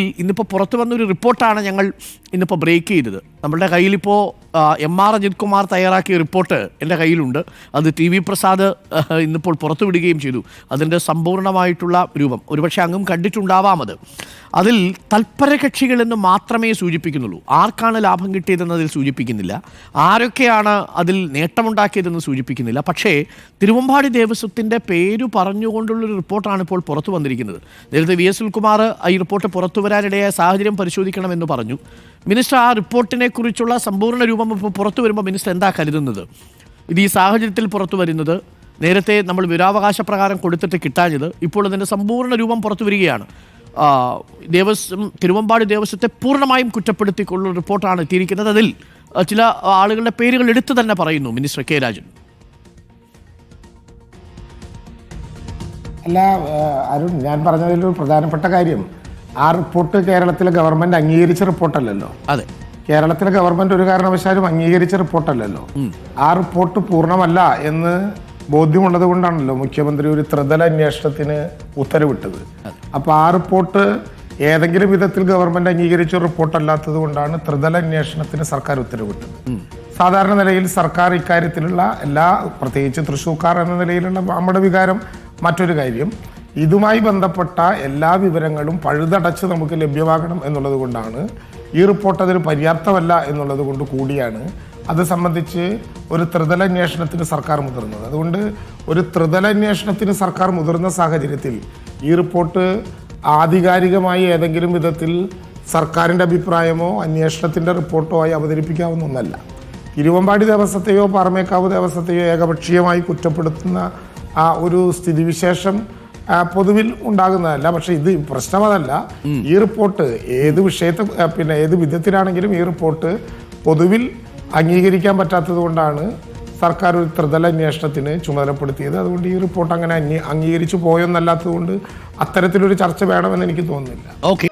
ഇന്നിപ്പോൾ പുറത്തു വന്നൊരു റിപ്പോർട്ടാണ് ഞങ്ങൾ ഇന്നിപ്പോൾ ബ്രേക്ക് ചെയ്തത്. നമ്മളുടെ കയ്യിലിപ്പോൾ MR അജിത് കുമാർ തയ്യാറാക്കിയ റിപ്പോർട്ട് എൻ്റെ കയ്യിലുണ്ട്. അത് TV പ്രസാദ് ഇന്നിപ്പോൾ പുറത്തു വിടുകയും ചെയ്തു. അതിൻ്റെ സമ്പൂർണ്ണമായിട്ടുള്ള രൂപം ഒരുപക്ഷെ അങ്ങും കണ്ടിട്ടുണ്ടാവാം. അതിൽ തൽപര കക്ഷികളെന്ന് മാത്രമേ സൂചിപ്പിക്കുന്നുള്ളൂ. ആർക്കാണ് ലാഭം കിട്ടിയതെന്നതിൽ സൂചിപ്പിക്കുന്നില്ല, ആരൊക്കെയാണ് അതിൽ നേട്ടമുണ്ടാക്കിയതെന്ന് സൂചിപ്പിക്കുന്നില്ല. പക്ഷേ തിരുവമ്പാടി ദേവസ്വത്തിൻ്റെ പേര് പറഞ്ഞുകൊണ്ടുള്ളൊരു റിപ്പോർട്ടാണ് ഇപ്പോൾ പുറത്തു വന്നിരിക്കുന്നത്. നേരത്തെ VS സുനിൽകുമാർ ഈ റിപ്പോർട്ട് പുറത്തു വരാനിടയായ സാഹചര്യം പരിശോധിക്കണമെന്ന് പറഞ്ഞു. മിനിസ്റ്റർ, ആ റിപ്പോർട്ടിനെ കുറിച്ചുള്ള സമ്പൂർണ്ണ രൂപം ഇപ്പോൾ പുറത്തു വരുമ്പോൾ മിനിസ്റ്റർ എന്താ കരുതുന്നത്? ഇത് ഈ സാഹചര്യത്തിൽ പുറത്തു വരുന്നത്, നേരത്തെ നമ്മൾ വിവരാവകാശ പ്രകാരം കൊടുത്തിട്ട് കിട്ടാഞ്ഞത്, ഇപ്പോൾ അതിൻ്റെ സമ്പൂർണ്ണ രൂപം പുറത്തു വരികയാണ്. തിരുവമ്പാടി ദേവസ്വത്തെ പൂർണ്ണമായും കുറ്റപ്പെടുത്തിക്കൊള്ളുന്ന റിപ്പോർട്ടാണ് എത്തിയിരിക്കുന്നത്. അതിൽ ചില ആളുകളുടെ പേരുകൾ എടുത്തു തന്നെ പറയുന്നു മിനിസ്റ്റർ കെ രാജൻ. അല്ല അരുൺ, ഞാൻ പറഞ്ഞതിലൊരു പ്രധാനപ്പെട്ട കാര്യം, ആ റിപ്പോർട്ട് കേരളത്തിലെ ഗവൺമെന്റ് അംഗീകരിച്ച റിപ്പോർട്ടല്ലല്ലോ. അതെ, കേരളത്തിലെ ഗവൺമെന്റ് ഒരു കാരണവശാലും അംഗീകരിച്ച റിപ്പോർട്ടല്ലല്ലോ. ആ റിപ്പോർട്ട് പൂർണ്ണമല്ല എന്ന് ബോധ്യമുള്ളത് കൊണ്ടാണല്ലോ മുഖ്യമന്ത്രി ഒരു ത്രിതല അന്വേഷണത്തിന് ഉത്തരവിട്ടത്. അപ്പോൾ ആ റിപ്പോർട്ട് ഏതെങ്കിലും വിധത്തിൽ ഗവൺമെന്റ് അംഗീകരിച്ച റിപ്പോർട്ട് അല്ലാത്തത് കൊണ്ടാണ് ത്രിതല അന്വേഷണത്തിന് സർക്കാർ ഉത്തരവിട്ടത്. സാധാരണ നിലയിൽ സർക്കാർ ഇക്കാര്യത്തിലുള്ള പ്രത്യേകിച്ച് തൃശ്ശൂർക്കാർ എന്ന നിലയിലുള്ള നമ്മുടെ വികാരം മറ്റൊരു കാര്യം, ഇതുമായി ബന്ധപ്പെട്ട എല്ലാ വിവരങ്ങളും പഴുതടച്ച് നമുക്ക് ലഭ്യമാകണം എന്നുള്ളത് കൊണ്ടാണ്. ഈ റിപ്പോർട്ട് അതിന് പര്യാപ്തമല്ല എന്നുള്ളത് കൊണ്ട് കൂടിയാണ് അത് സംബന്ധിച്ച് ഒരു ത്രിതല അന്വേഷണത്തിന് സർക്കാർ മുതിർന്നത്. അതുകൊണ്ട് ഒരു ത്രിതല അന്വേഷണത്തിന് സർക്കാർ മുതിർന്ന സാഹചര്യത്തിൽ ഈ റിപ്പോർട്ട് ആധികാരികമായി ഏതെങ്കിലും വിധത്തിൽ സർക്കാരിൻ്റെ അഭിപ്രായമോ അന്വേഷണത്തിൻ്റെ റിപ്പോർട്ടോ ആയി അവതരിപ്പിക്കാവുന്ന ഒന്നല്ല. തിരുവമ്പാടി ദേവസ്വത്തെയോ പാറമേക്കാവ് ദേവസ്വത്തെയോ ഏകപക്ഷീയമായി കുറ്റപ്പെടുത്തുന്ന ആ ഒരു സ്ഥിതിവിശേഷം പൊതുവിൽ ഉണ്ടാകുന്നതല്ല. പക്ഷെ ഇത് പ്രശ്നം അതല്ല. ഈ റിപ്പോർട്ട് ഏത് ഏത് വിധത്തിലാണെങ്കിലും ഈ റിപ്പോർട്ട് പൊതുവിൽ അംഗീകരിക്കാൻ പറ്റാത്തത് കൊണ്ടാണ് സർക്കാർ ഒരു ത്രിതല അന്വേഷണത്തിന് ചുമതലപ്പെടുത്തിയത്. അതുകൊണ്ട് ഈ റിപ്പോർട്ട് അങ്ങനെ അംഗീകരിച്ചു പോയെന്നല്ലാത്തത് കൊണ്ട് അത്തരത്തിലൊരു ചർച്ച വേണമെന്ന് എനിക്ക് തോന്നുന്നില്ല. ഓക്കെ.